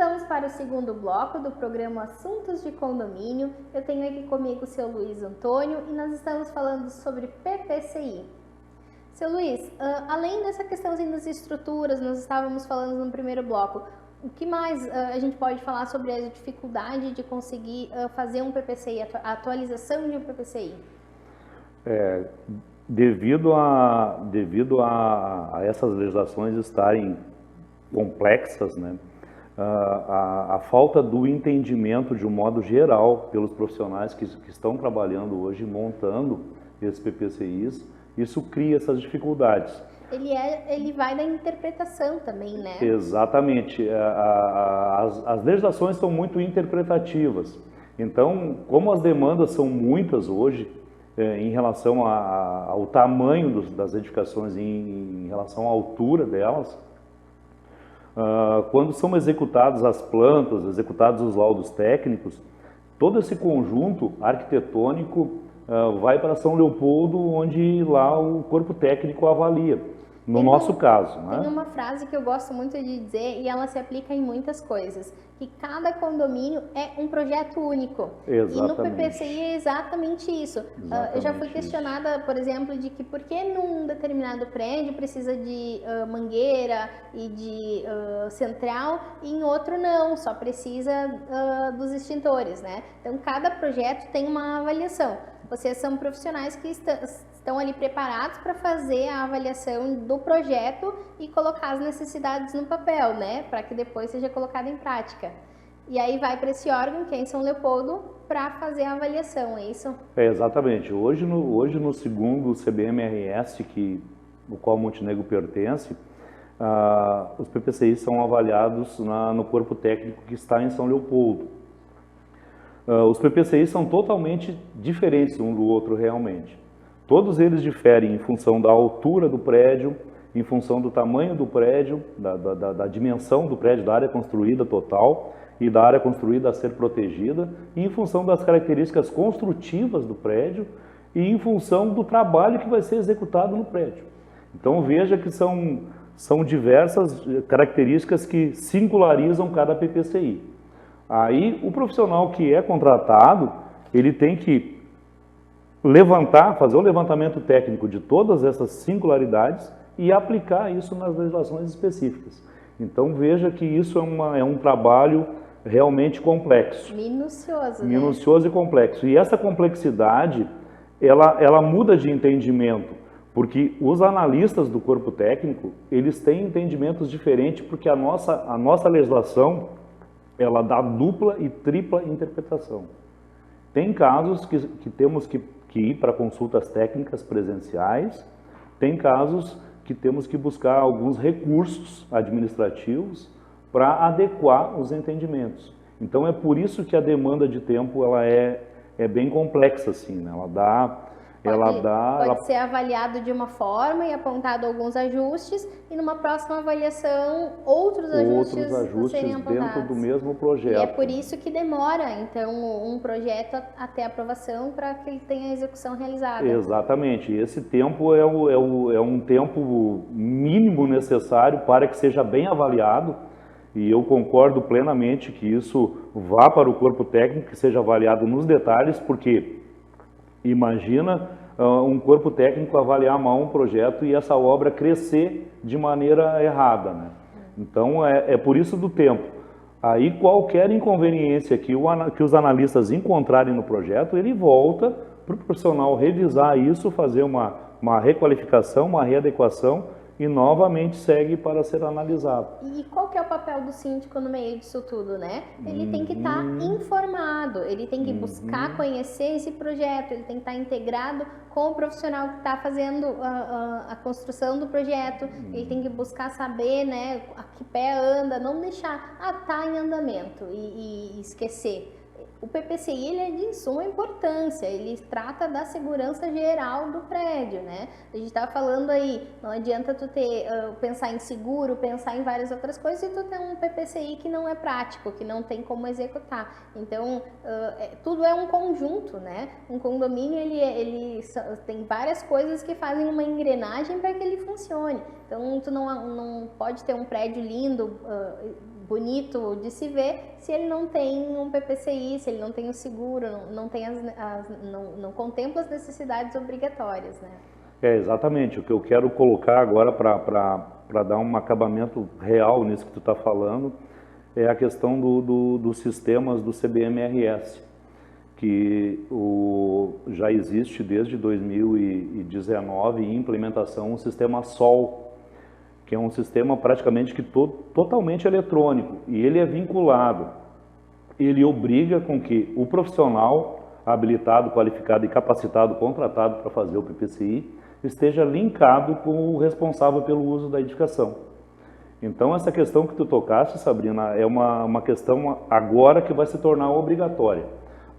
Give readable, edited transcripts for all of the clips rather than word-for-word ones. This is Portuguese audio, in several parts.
voltamos para o segundo bloco do programa Assuntos de Condomínio. Eu tenho aqui comigo o seu Luiz Antônio e nós estamos falando sobre PPCI. Seu Luiz, além dessa questão das estruturas, nós estávamos falando no primeiro bloco, o que mais a gente pode falar sobre a dificuldade de conseguir fazer um PPCI, a atualização de um PPCI? Devido a essas legislações estarem complexas, né, a falta do entendimento de um modo geral pelos profissionais que estão trabalhando hoje, montando esses PPCIs, isso cria essas dificuldades. Ele vai da interpretação também, né? Exatamente. As legislações são muito interpretativas. Então, como as demandas são muitas hoje, em relação ao tamanho das edificações, em relação à altura delas, quando são executadas as plantas, executados os laudos técnicos, todo esse conjunto arquitetônico vai para São Leopoldo, onde lá o corpo técnico avalia, no nosso caso. Né? Tem uma frase que eu gosto muito de dizer e ela se aplica em muitas coisas, que cada condomínio é um projeto único. Exatamente. E no PPCI é exatamente isso. Exatamente. Eu já fui questionada, por exemplo, de que por que num determinado prédio precisa de mangueira e de central e em outro não, só precisa dos extintores, né? Então cada projeto tem uma avaliação. Vocês são profissionais que estão ali preparados para fazer a avaliação do projeto e colocar as necessidades no papel, né? Para que depois seja colocado em prática. E aí vai para esse órgão, que é em São Leopoldo, para fazer a avaliação, é isso? Exatamente. Hoje no segundo CBMRS, no qual Montenegro pertence, os PPCIs são avaliados no corpo técnico que está em São Leopoldo. Os PPCIs são totalmente diferentes um do outro realmente. Todos eles diferem em função da altura do prédio, em função do tamanho do prédio, da dimensão do prédio, da área construída total e da área construída a ser protegida, e em função das características construtivas do prédio e em função do trabalho que vai ser executado no prédio. Então veja que são diversas características que singularizam cada PPCI. Aí o profissional que é contratado, ele tem que fazer o levantamento técnico de todas essas singularidades e aplicar isso nas legislações específicas. Então veja que isso é um trabalho realmente complexo. Minucioso, né? Minucioso e complexo. E essa complexidade, ela muda de entendimento, porque os analistas do corpo técnico, eles têm entendimentos diferentes, porque a nossa legislação, ela dá dupla e tripla interpretação. Tem casos que temos que ir para consultas técnicas presenciais, tem casos que temos que buscar alguns recursos administrativos para adequar os entendimentos. Então é por isso que a demanda de tempo ela é bem complexa, assim, né? Pode ser avaliado de uma forma e apontado alguns ajustes, e numa próxima avaliação outros ajustes serem apontados. Dentro do mesmo projeto. E é por isso que demora, então, um projeto até aprovação para que ele tenha a execução realizada. Exatamente. Esse tempo é um tempo mínimo necessário para que seja bem avaliado, e eu concordo plenamente que isso vá para o corpo técnico, que seja avaliado nos detalhes, porque imagina um corpo técnico avaliar mal um projeto e essa obra crescer de maneira errada, né? Então é por isso do tempo. Aí qualquer inconveniência que os analistas encontrarem no projeto, ele volta para o profissional revisar isso, fazer uma requalificação, uma readequação e novamente segue para ser analisado. E qual que é o papel do síndico no meio disso tudo, né? Ele tem que estar informado, ele tem que buscar conhecer esse projeto, ele tem que estar integrado com o profissional que está fazendo a construção do projeto, ele tem que buscar saber, né, a que pé anda, não deixar, tá em andamento e esquecer. O PPCI ele é de suma importância, ele trata da segurança geral do prédio, né? A gente estava falando aí, não adianta tu pensar em seguro, pensar em várias outras coisas e tu ter um PPCI que não é prático, que não tem como executar. Então, tudo é um conjunto, né? Um condomínio, ele tem várias coisas que fazem uma engrenagem para que ele funcione. Então, tu não pode ter um prédio lindo, bonito de se ver se ele não tem um PPCI, se ele não tem o seguro, não contempla as necessidades obrigatórias, né? Exatamente. O que eu quero colocar agora para dar um acabamento real nisso que tu está falando é a questão dos sistemas do CBMRS, que já existe desde 2019 em implementação um sistema SOL, que é um sistema praticamente totalmente eletrônico, e ele é vinculado, ele obriga com que o profissional habilitado, qualificado e capacitado, contratado para fazer o PPCI, esteja linkado com o responsável pelo uso da edificação. Então, essa questão que tu tocaste, Sabrina, é uma questão agora que vai se tornar obrigatória.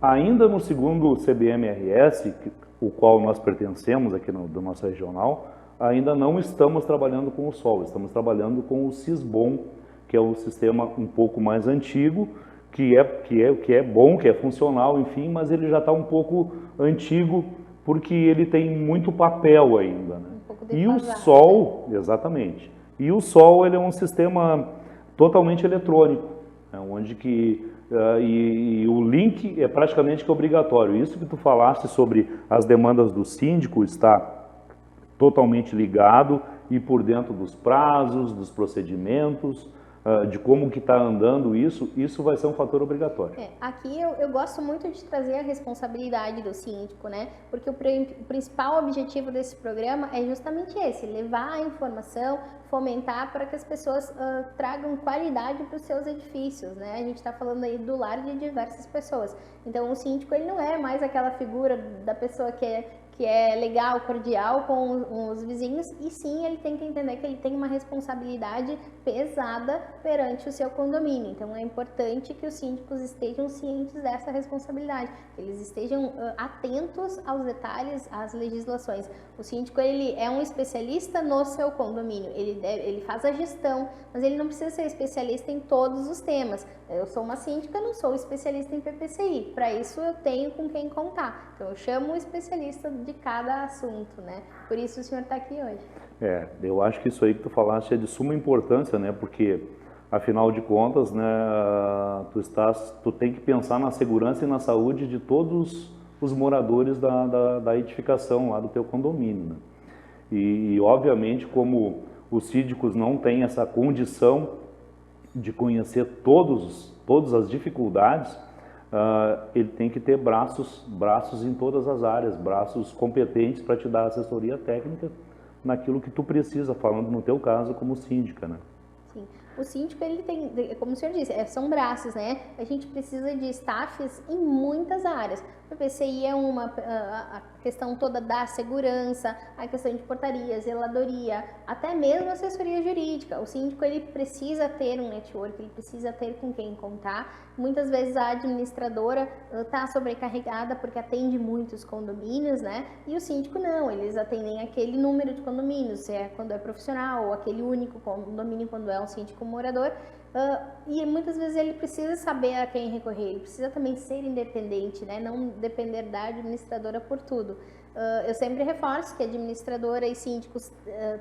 Ainda no segundo CBMRS, o qual nós pertencemos aqui do nosso regional, ainda não estamos trabalhando com o SOL, estamos trabalhando com o SISBOM, que é o sistema um pouco mais antigo, que é bom, que é funcional, enfim, mas ele já está um pouco antigo, porque ele tem muito papel ainda, né? E o SOL, exatamente, e o SOL ele é um sistema totalmente eletrônico, né, onde e o link é praticamente obrigatório. Isso que tu falaste sobre as demandas do síndico está totalmente ligado e por dentro dos prazos, dos procedimentos, de como que está andando isso vai ser um fator obrigatório. Aqui eu gosto muito de trazer a responsabilidade do síndico, né? Porque o principal objetivo desse programa é justamente esse, levar a informação, fomentar para que as pessoas tragam qualidade para os seus edifícios, né? A gente está falando aí do lar de diversas pessoas. Então o síndico ele não é mais aquela figura da pessoa que é legal, cordial com os vizinhos, e sim, ele tem que entender que ele tem uma responsabilidade pesada perante o seu condomínio. Então, é importante que os síndicos estejam cientes dessa responsabilidade, que eles estejam atentos aos detalhes, às legislações. O síndico, ele é um especialista no seu condomínio, ele faz a gestão, mas ele não precisa ser especialista em todos os temas. Eu sou uma síndica, não sou especialista em PPCI, para isso eu tenho com quem contar. Então, eu chamo um especialista de cada assunto, né? Por isso o senhor está aqui hoje. Eu acho que isso aí que tu falaste é de suma importância, né? Porque, afinal de contas, né, tu tem que pensar na segurança e na saúde de todos os moradores da edificação lá do teu condomínio, né? E obviamente, como os síndicos não têm essa condição de conhecer todas as dificuldades, ele tem que ter braços em todas as áreas, braços competentes para te dar assessoria técnica naquilo que tu precisa, falando no teu caso como síndica, né? Sim. O síndico, ele tem, como o senhor disse, são braços, né? A gente precisa de staffs em muitas áreas. O PPCI é a questão toda da segurança, a questão de portaria, zeladoria, até mesmo assessoria jurídica. O síndico, ele precisa ter um network, ele precisa ter com quem contar. Muitas vezes a administradora está sobrecarregada porque atende muitos condomínios, né? E o síndico não, eles atendem aquele número de condomínios, quando é profissional, ou aquele único condomínio quando é um síndico morador, e muitas vezes ele precisa saber a quem recorrer, ele precisa também ser independente, né? Não depender da administradora por tudo. Eu sempre reforço que administradora e síndicos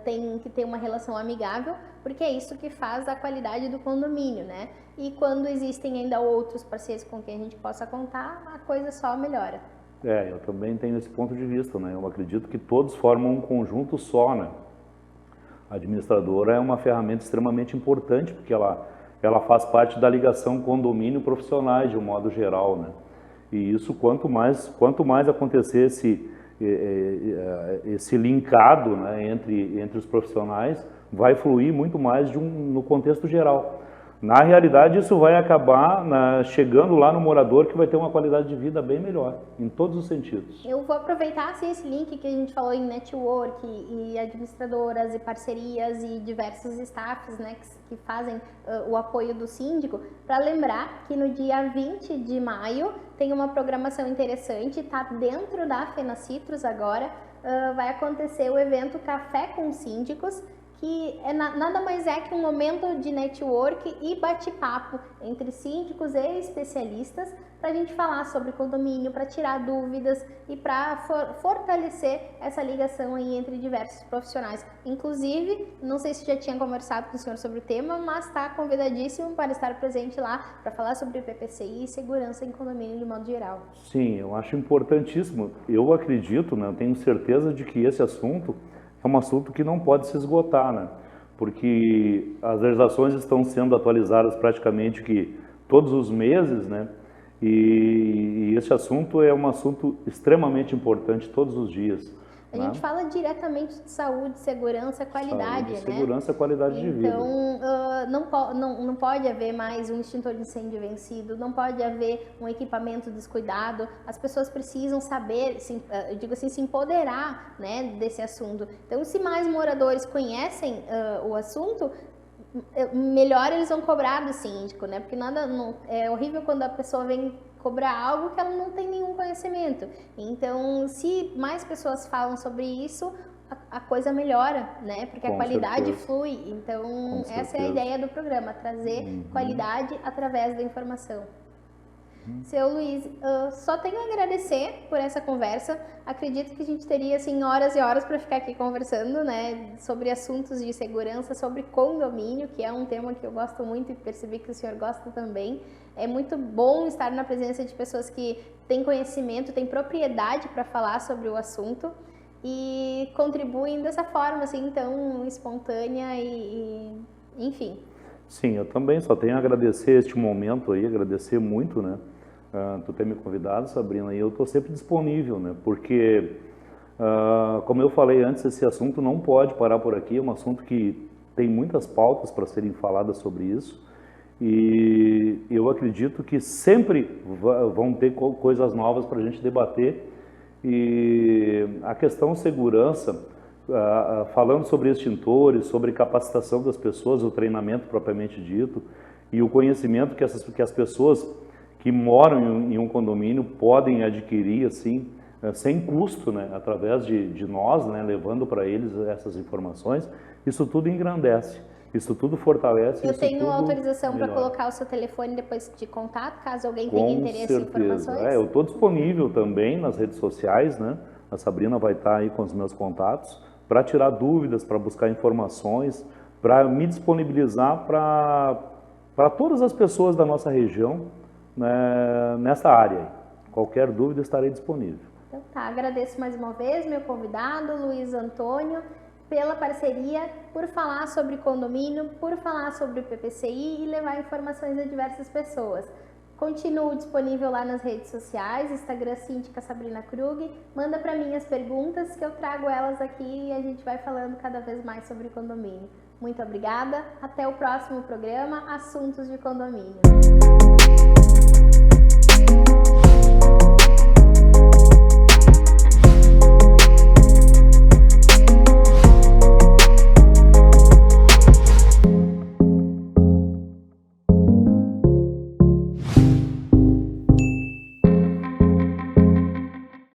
têm que ter uma relação amigável, porque é isso que faz a qualidade do condomínio, né? E quando existem ainda outros parceiros com quem a gente possa contar, a coisa só melhora. Eu também tenho esse ponto de vista, né? Eu acredito que todos formam um conjunto só, né? A administradora é uma ferramenta extremamente importante, porque ela faz parte da ligação condomínio-profissionais, de um modo geral, né? E isso, quanto mais acontecer esse linkado, né, entre os profissionais, vai fluir muito mais no contexto geral. Na realidade, isso vai acabar chegando lá no morador, que vai ter uma qualidade de vida bem melhor, em todos os sentidos. Eu vou aproveitar assim, esse link que a gente falou em network e administradoras e parcerias e diversos staffs, né, que fazem o apoio do síndico, para lembrar que no dia 20 de maio tem uma programação interessante, está dentro da Fenacitrus agora, vai acontecer o evento Café com Síndicos, que nada mais é que um momento de network e bate-papo entre síndicos e especialistas para a gente falar sobre condomínio, para tirar dúvidas e para fortalecer essa ligação aí entre diversos profissionais. Inclusive, não sei se já tinha conversado com o senhor sobre o tema, mas está convidadíssimo para estar presente lá para falar sobre o PPCI e segurança em condomínio de modo geral. Sim, eu acho importantíssimo. Eu acredito, né, eu tenho certeza de que esse assunto é um assunto que não pode se esgotar, né? Porque as legislações estão sendo atualizadas praticamente que todos os meses, né? E esse assunto é um assunto extremamente importante todos os dias. A gente fala diretamente de saúde, segurança, qualidade, saúde, né? Segurança, qualidade de vida. Então, não pode haver mais um extintor de incêndio vencido, não pode haver um equipamento descuidado. As pessoas precisam saber, eu digo assim, se empoderar, né, desse assunto. Então, se mais moradores conhecem o assunto, melhor eles vão cobrar do síndico, né? Porque é horrível quando a pessoa vem cobrar algo que ela não tem nenhum conhecimento. Então, se mais pessoas falam sobre isso, a coisa melhora, né? Porque a qualidade flui. Então, essa é a ideia do programa, trazer qualidade através da informação. Seu Luiz, só tenho a agradecer por essa conversa. Acredito que a gente teria assim horas e horas para ficar aqui conversando, né, sobre assuntos de segurança, sobre condomínio, que é um tema que eu gosto muito e percebi que o senhor gosta também. É muito bom estar na presença de pessoas que têm conhecimento, têm propriedade para falar sobre o assunto e contribuem dessa forma assim tão espontânea e enfim. Sim, eu também só tenho a agradecer este momento aí, agradecer muito, né? Tu ter me convidado, Sabrina, e eu estou sempre disponível, né? Porque, como eu falei antes, esse assunto não pode parar por aqui, é um assunto que tem muitas pautas para serem faladas sobre isso, e eu acredito que sempre vão ter coisas novas para a gente debater, e a questão segurança, falando sobre extintores, sobre capacitação das pessoas, o treinamento propriamente dito, e o conhecimento que as pessoas que moram em um condomínio podem adquirir assim, sem custo, né, através de nós, né, levando para eles essas informações, isso tudo engrandece, isso tudo fortalece. Eu tenho autorização para colocar o seu telefone depois de contato, caso alguém tenha interesse em informações? Eu estou disponível também nas redes sociais, né? A Sabrina vai estar aí com os meus contatos para tirar dúvidas, para buscar informações, para me disponibilizar para todas as pessoas da nossa região, né, nessa área. Qualquer dúvida estarei disponível. Então tá, agradeço mais uma vez meu convidado, Luiz Antônio, pela parceria, por falar sobre condomínio, por falar sobre o PPCI e levar informações a diversas pessoas. Continuo disponível lá nas redes sociais, Instagram Síndica Sabrina Krug. Manda para mim as perguntas que eu trago elas aqui e a gente vai falando cada vez mais sobre condomínio. Muito obrigada, até o próximo programa Assuntos de Condomínio.